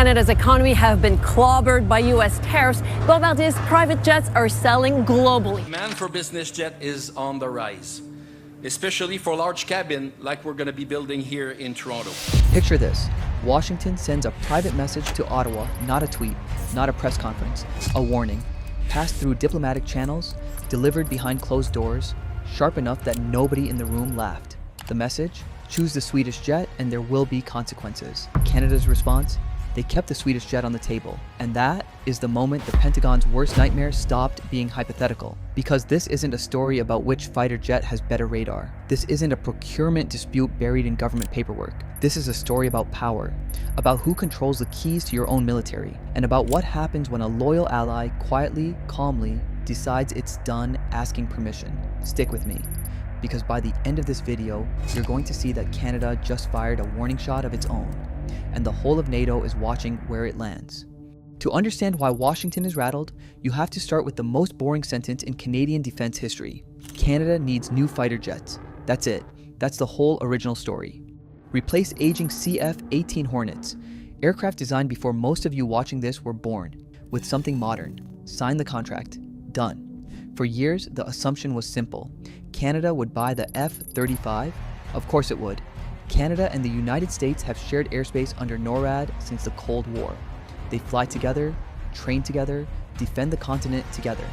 Canada's economy have been clobbered by U.S. tariffs, but about this, private jets are selling globally. Demand for business jet is on the rise, especially for large cabin like we're going to be building here in Toronto. Picture this. Washington sends a private message to Ottawa, not a tweet, not a press conference, a warning, passed through diplomatic channels, delivered behind closed doors, sharp enough that nobody in the room laughed. The message? Choose the Swedish jet and there will be consequences. Canada's response? They kept the Swedish jet on the table. And that is the moment the Pentagon's worst nightmare stopped being hypothetical. Because this isn't a story about which fighter jet has better radar. This isn't a procurement dispute buried in government paperwork. This is a story about power, about who controls the keys to your own military, and about what happens when a loyal ally quietly, calmly decides it's done asking permission. Stick with me, because by the end of this video, you're going to see that Canada just fired a warning shot of its own, and the whole of NATO is watching where it lands. To understand why Washington is rattled, you have to start with the most boring sentence in Canadian defense history. Canada needs new fighter jets. That's it. That's the whole original story. Replace aging CF-18 Hornets, aircraft designed before most of you watching this were born, with something modern. Sign the contract. Done. For years, the assumption was simple. Canada would buy the F-35? Of course it would. Canada and the United States have shared airspace under NORAD since the Cold War. They fly together, train together, defend the continent together.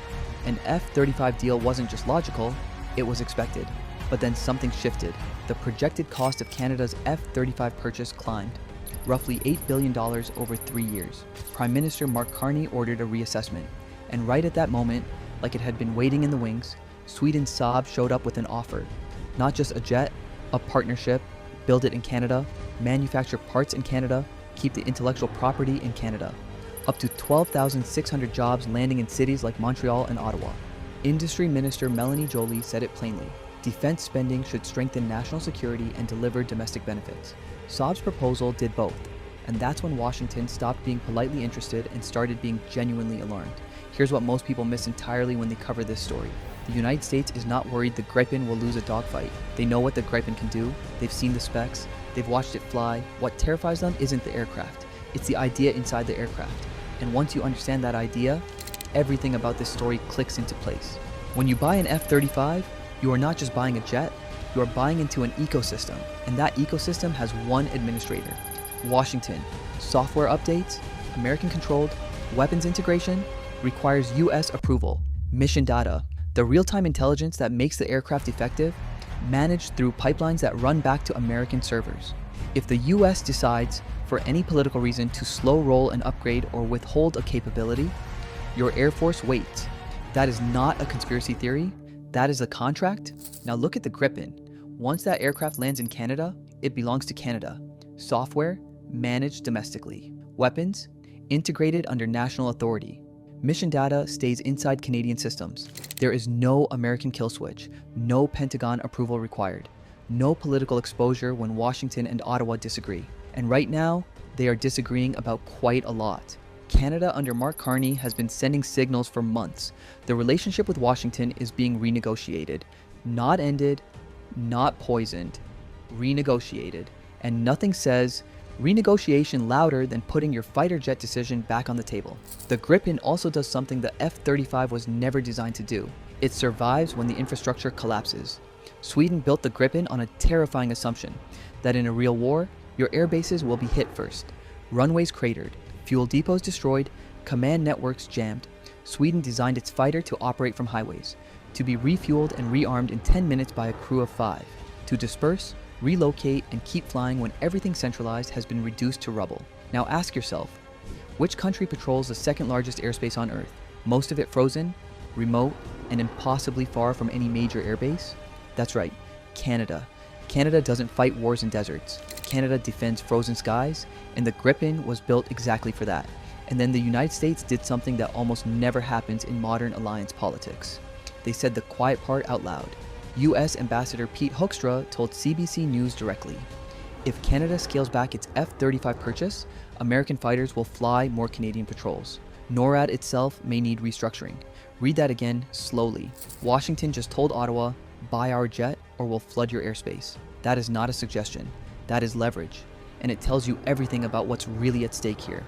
An F-35 deal wasn't just logical, it was expected. But then something shifted. The projected cost of Canada's F-35 purchase climbed, roughly $8 billion over 3 years. Prime Minister Mark Carney ordered a reassessment. And right at that moment, like it had been waiting in the wings, Sweden's Saab showed up with an offer. Not just a jet, a partnership, build it in Canada, manufacture parts in Canada, keep the intellectual property in Canada. Up to 12,600 jobs landing in cities like Montreal and Ottawa. Industry Minister Melanie Joly said it plainly. Defense spending should strengthen national security and deliver domestic benefits. Saab's proposal did both, and that's when Washington stopped being politely interested and started being genuinely alarmed. Here's what most people miss entirely when they cover this story. The United States is not worried the Gripen will lose a dogfight. They know what the Gripen can do, they've seen the specs, they've watched it fly. What terrifies them isn't the aircraft, it's the idea inside the aircraft. And once you understand that idea, everything about this story clicks into place. When you buy an F-35, you are not just buying a jet, you are buying into an ecosystem, and that ecosystem has one administrator, Washington. Software updates, American-controlled, weapons integration, requires US approval. Mission data, the real-time intelligence that makes the aircraft effective, managed through pipelines that run back to American servers. If the US decides, for any political reason, to slow roll an upgrade or withhold a capability, your Air Force waits. That is not a conspiracy theory. That is a contract. Now look at the Gripen. Once that aircraft lands in Canada, it belongs to Canada. Software, managed domestically. Weapons, integrated under national authority. Mission data stays inside Canadian systems. There is no American kill switch, no Pentagon approval required, no political exposure when Washington and Ottawa disagree. And right now, they are disagreeing about quite a lot. Canada under Mark Carney has been sending signals for months. The relationship with Washington is being renegotiated. Not ended, not poisoned, renegotiated. And nothing says renegotiation louder than putting your fighter jet decision back on the table. The Gripen also does something the F-35 was never designed to do. It survives when the infrastructure collapses. Sweden built the Gripen on a terrifying assumption that in a real war, your air bases will be hit first. Runways cratered, fuel depots destroyed, command networks jammed. Sweden designed its fighter to operate from highways, to be refueled and rearmed in 10 minutes by a crew of 5, to disperse, relocate, and keep flying when everything centralized has been reduced to rubble. Now ask yourself, which country patrols the second largest airspace on Earth? Most of it frozen, remote, and impossibly far from any major airbase? That's right, Canada. Canada doesn't fight wars in deserts. Canada defends frozen skies, and the Gripen was built exactly for that. And then the United States did something that almost never happens in modern alliance politics. They said the quiet part out loud. US Ambassador Pete Hoekstra told CBC News directly, if Canada scales back its F-35 purchase, American fighters will fly more Canadian patrols. NORAD itself may need restructuring. Read that again slowly. Washington just told Ottawa, buy our jet or we'll flood your airspace. That is not a suggestion. That is leverage. And it tells you everything about what's really at stake here.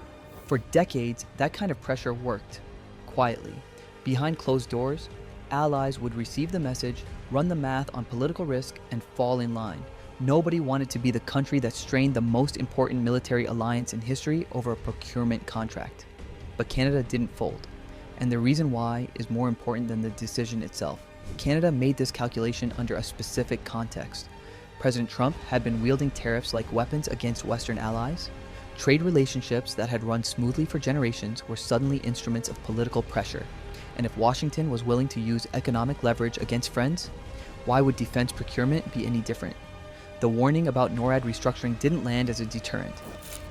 For decades, that kind of pressure worked. Quietly. Behind closed doors, allies would receive the message, run the math on political risk, and fall in line. Nobody wanted to be the country that strained the most important military alliance in history over a procurement contract. But Canada didn't fold. And the reason why is more important than the decision itself. Canada made this calculation under a specific context. President Trump had been wielding tariffs like weapons against Western allies. Trade relationships that had run smoothly for generations were suddenly instruments of political pressure. And if Washington was willing to use economic leverage against friends, why would defense procurement be any different? The warning about NORAD restructuring didn't land as a deterrent.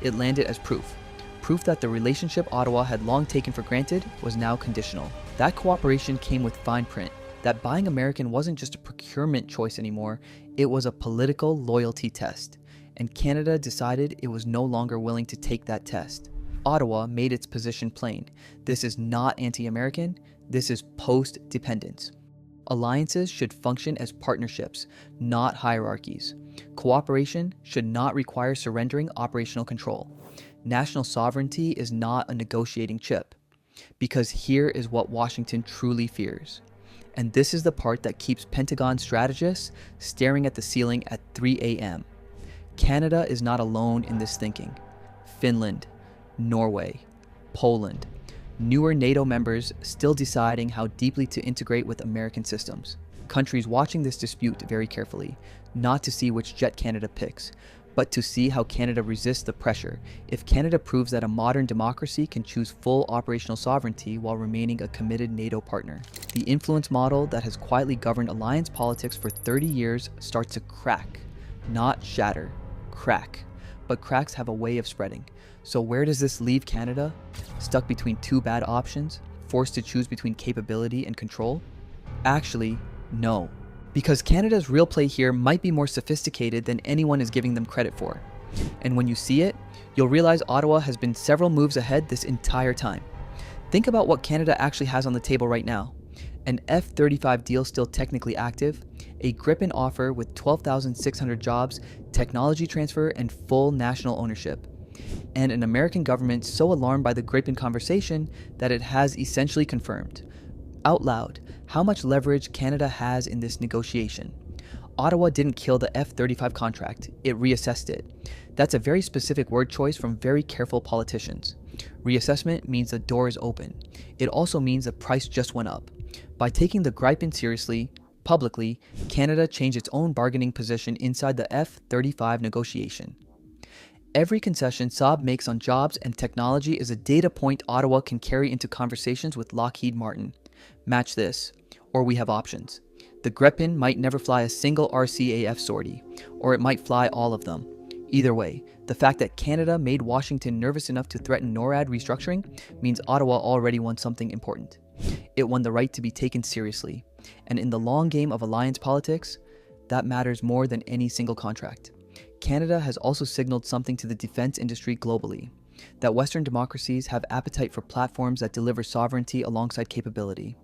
It landed as proof. Proof that the relationship Ottawa had long taken for granted was now conditional. That cooperation came with fine print. That buying American wasn't just a procurement choice anymore, it was a political loyalty test. And Canada decided it was no longer willing to take that test. Ottawa made its position plain. This is not anti-American, this is post-dependence. Alliances should function as partnerships, not hierarchies. Cooperation should not require surrendering operational control. National sovereignty is not a negotiating chip. Because here is what Washington truly fears. And this is the part that keeps Pentagon strategists staring at the ceiling at 3 a.m. Canada is not alone in this thinking. Finland, Norway, Poland, newer NATO members still deciding how deeply to integrate with American systems. Countries watching this dispute very carefully, not to see which jet Canada picks, but to see how Canada resists the pressure. If Canada proves that a modern democracy can choose full operational sovereignty while remaining a committed NATO partner, the influence model that has quietly governed alliance politics for 30 years starts to crack, not shatter, crack. But cracks have a way of spreading. So where does this leave Canada? Stuck between two bad options? Forced to choose between capability and control? Actually, no. Because Canada's real play here might be more sophisticated than anyone is giving them credit for. And when you see it, you'll realize Ottawa has been several moves ahead this entire time. Think about what Canada actually has on the table right now. An F-35 deal still technically active, a Gripen offer with 12,600 jobs, technology transfer, and full national ownership. And an American government so alarmed by the Gripen conversation that it has essentially confirmed, out loud, how much leverage Canada has in this negotiation. Ottawa didn't kill the F-35 contract, it reassessed it. That's a very specific word choice from very careful politicians. Reassessment means the door is open. It also means the price just went up. By taking the Gripen seriously, publicly, Canada changed its own bargaining position inside the F-35 negotiation. Every concession Saab makes on jobs and technology is a data point Ottawa can carry into conversations with Lockheed Martin. Match this, or we have options. The Gripen might never fly a single RCAF sortie, or it might fly all of them. Either way, the fact that Canada made Washington nervous enough to threaten NORAD restructuring means Ottawa already won something important. It won the right to be taken seriously, and in the long game of alliance politics, that matters more than any single contract. Canada has also signaled something to the defense industry globally, that Western democracies have appetite for platforms that deliver sovereignty alongside capability,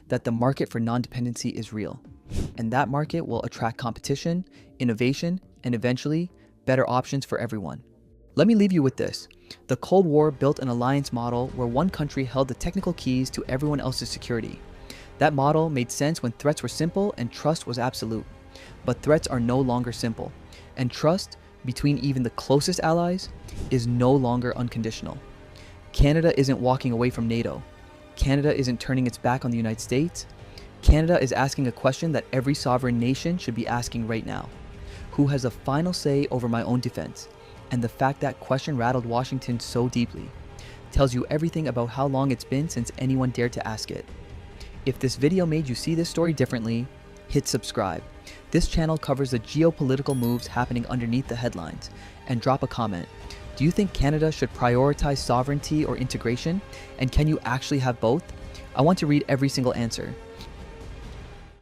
that the market for non-dependency is real, and that market will attract competition, innovation, and eventually, better options for everyone. Let me leave you with this. The Cold War built an alliance model where one country held the technical keys to everyone else's security. That model made sense when threats were simple and trust was absolute. But threats are no longer simple, and trust between even the closest allies is no longer unconditional. Canada isn't walking away from NATO. Canada isn't turning its back on the United States. Canada is asking a question that every sovereign nation should be asking right now. Who has a final say over my own defense? And the fact that question rattled Washington so deeply tells you everything about how long it's been since anyone dared to ask it. If this video made you see this story differently, hit subscribe. This channel covers the geopolitical moves happening underneath the headlines. And drop a comment. Do you think Canada should prioritize sovereignty or integration? And can you actually have both? I want to read every single answer.